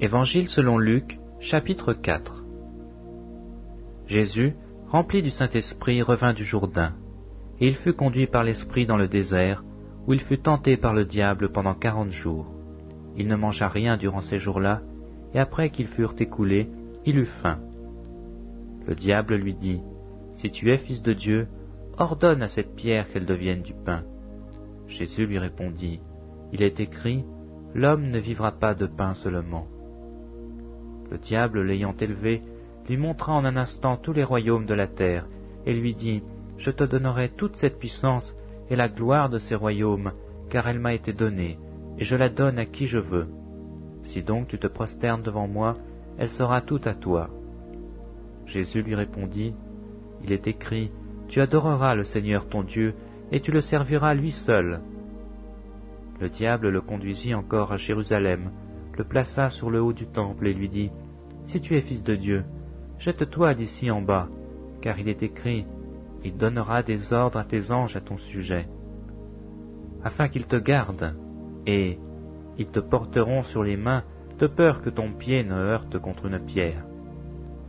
Évangile selon Luc, chapitre 4. Jésus, rempli du Saint-Esprit, revint du Jourdain, et il fut conduit par l'Esprit dans le désert, où il fut tenté par le diable pendant 40 jours. Il ne mangea rien durant ces jours-là, et après qu'ils furent écoulés, il eut faim. Le diable lui dit, « Si tu es fils de Dieu, ordonne à cette pierre qu'elle devienne du pain. » Jésus lui répondit, « Il est écrit, l'homme ne vivra pas de pain seulement. » Le diable, l'ayant élevé, lui montra en un instant tous les royaumes de la terre, et lui dit, « Je te donnerai toute cette puissance et la gloire de ces royaumes, car elle m'a été donnée, et je la donne à qui je veux. Si donc tu te prosternes devant moi, elle sera toute à toi. » Jésus lui répondit, « Il est écrit, tu adoreras le Seigneur ton Dieu, et tu le serviras lui seul. » Le diable le conduisit encore à Jérusalem, le plaça sur le haut du temple et lui dit, « Si tu es fils de Dieu, jette-toi d'ici en bas, car il est écrit, il donnera des ordres à tes anges à ton sujet, afin qu'ils te gardent, et ils te porteront sur les mains, de peur que ton pied ne heurte contre une pierre. »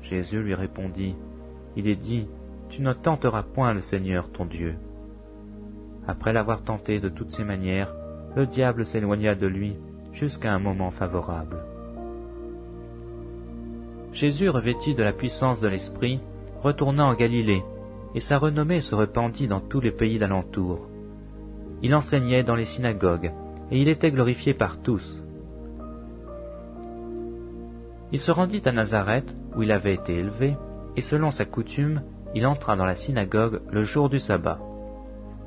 Jésus lui répondit, « Il est dit, tu ne tenteras point le Seigneur ton Dieu. » Après l'avoir tenté de toutes ses manières, le diable s'éloigna de lui jusqu'à un moment favorable. Jésus, revêtu de la puissance de l'Esprit, retourna en Galilée, et sa renommée se répandit dans tous les pays d'alentour. Il enseignait dans les synagogues, et il était glorifié par tous. Il se rendit à Nazareth, où il avait été élevé, et selon sa coutume, il entra dans la synagogue le jour du sabbat.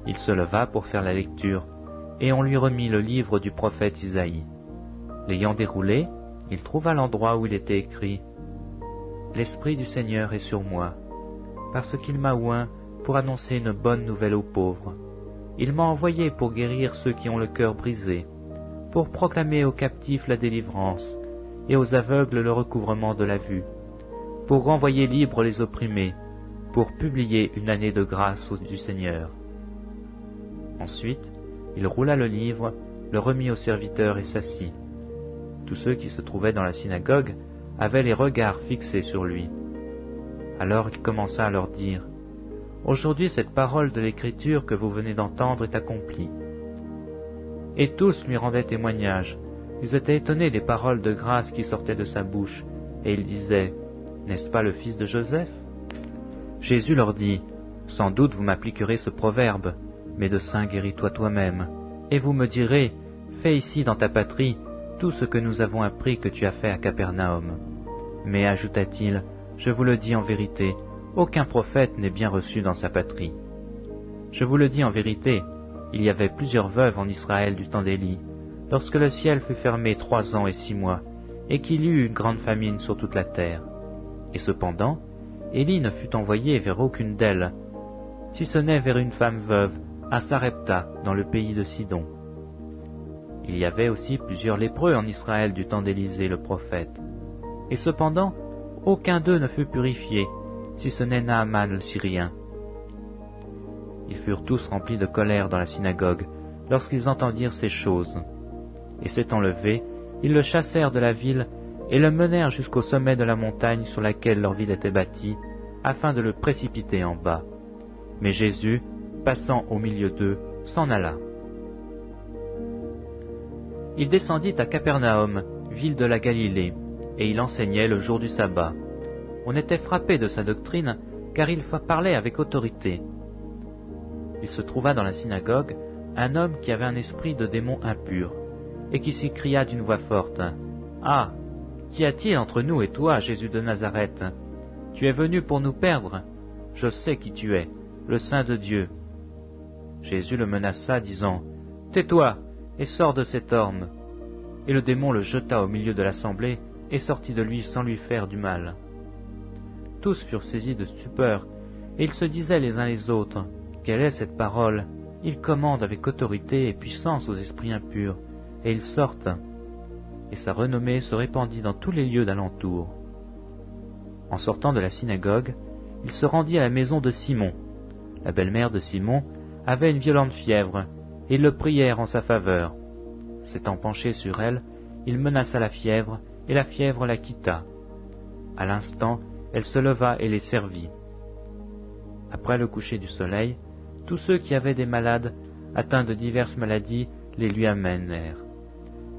Il se leva pour faire la lecture, et on lui remit le livre du prophète Isaïe. L'ayant déroulé, il trouva l'endroit où il était écrit « L'Esprit du Seigneur est sur moi, parce qu'il m'a oint pour annoncer une bonne nouvelle aux pauvres. Il m'a envoyé pour guérir ceux qui ont le cœur brisé, pour proclamer aux captifs la délivrance, et aux aveugles le recouvrement de la vue, pour renvoyer libres les opprimés, pour publier une année de grâce du Seigneur. » Ensuite, il roula le livre, le remit au serviteur et s'assit. Tous ceux qui se trouvaient dans la synagogue avaient les regards fixés sur lui. Alors il commença à leur dire, « Aujourd'hui cette parole de l'Écriture que vous venez d'entendre est accomplie. » Et tous lui rendaient témoignage. Ils étaient étonnés des paroles de grâce qui sortaient de sa bouche, et ils disaient, « N'est-ce pas le fils de Joseph ?» Jésus leur dit, « Sans doute vous m'appliquerez ce proverbe, médecin guéris-toi toi-même, et vous me direz, fais ici dans ta patrie tout ce que nous avons appris que tu as fait à Capernaum. Mais, ajouta-t-il, je vous le dis en vérité, aucun prophète n'est bien reçu dans sa patrie. Je vous le dis en vérité, il y avait plusieurs veuves en Israël du temps d'Élie, lorsque le ciel fut fermé 3 ans et 6 mois, et qu'il y eut une grande famine sur toute la terre. Et cependant, Élie ne fut envoyé vers aucune d'elles, si ce n'est vers une femme veuve, à Sarepta, dans le pays de Sidon. Il y avait aussi plusieurs lépreux en Israël du temps d'Élisée le prophète. Et cependant, aucun d'eux ne fut purifié, si ce n'est Naaman le Syrien. Ils furent tous remplis de colère dans la synagogue, lorsqu'ils entendirent ces choses. Et s'étant levés, ils le chassèrent de la ville, et le menèrent jusqu'au sommet de la montagne sur laquelle leur ville était bâtie, afin de le précipiter en bas. Mais Jésus, passant au milieu d'eux, s'en alla. Il descendit à Capernaum, ville de la Galilée, et il enseignait le jour du sabbat. On était frappé de sa doctrine, car il parlait avec autorité. Il se trouva dans la synagogue un homme qui avait un esprit de démon impur, et qui s'écria d'une voix forte, « Ah, qu'y a-t-il entre nous et toi, Jésus de Nazareth? Tu es venu pour nous perdre? Je sais qui tu es, le Saint de Dieu. » Jésus le menaça, disant, « Tais-toi, et sors de cet homme. » Et le démon le jeta au milieu de l'assemblée, et sortit de lui sans lui faire du mal. Tous furent saisis de stupeur, et ils se disaient les uns les autres, « Quelle est cette parole? Il commande avec autorité et puissance aux esprits impurs, et ils sortent. » Et sa renommée se répandit dans tous les lieux d'alentour. En sortant de la synagogue, il se rendit à la maison de Simon. La belle-mère de Simon avait une violente fièvre, et ils le prièrent en sa faveur. S'étant penché sur elle, il menaça la fièvre, et la fièvre la quitta. À l'instant, elle se leva et les servit. Après le coucher du soleil, tous ceux qui avaient des malades, atteints de diverses maladies, les lui amenèrent.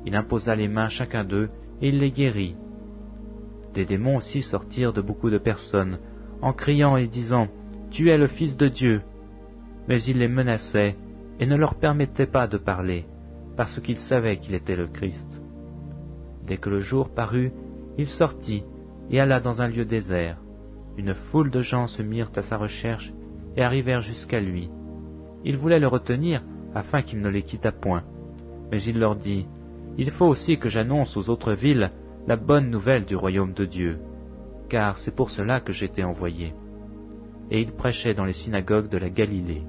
Il imposa les mains chacun d'eux, et il les guérit. Des démons aussi sortirent de beaucoup de personnes, en criant et disant « Tu es le Fils de Dieu !» Mais il les menaçait, et ne leur permettait pas de parler, parce qu'ils savaient qu'il était le Christ. Dès que le jour parut, il sortit, et alla dans un lieu désert. Une foule de gens se mirent à sa recherche, et arrivèrent jusqu'à lui. Ils voulaient le retenir, afin qu'il ne les quittât point. Mais il leur dit, « Il faut aussi que j'annonce aux autres villes la bonne nouvelle du royaume de Dieu, car c'est pour cela que j'ai été envoyé. » Et il prêchait dans les synagogues de la Galilée.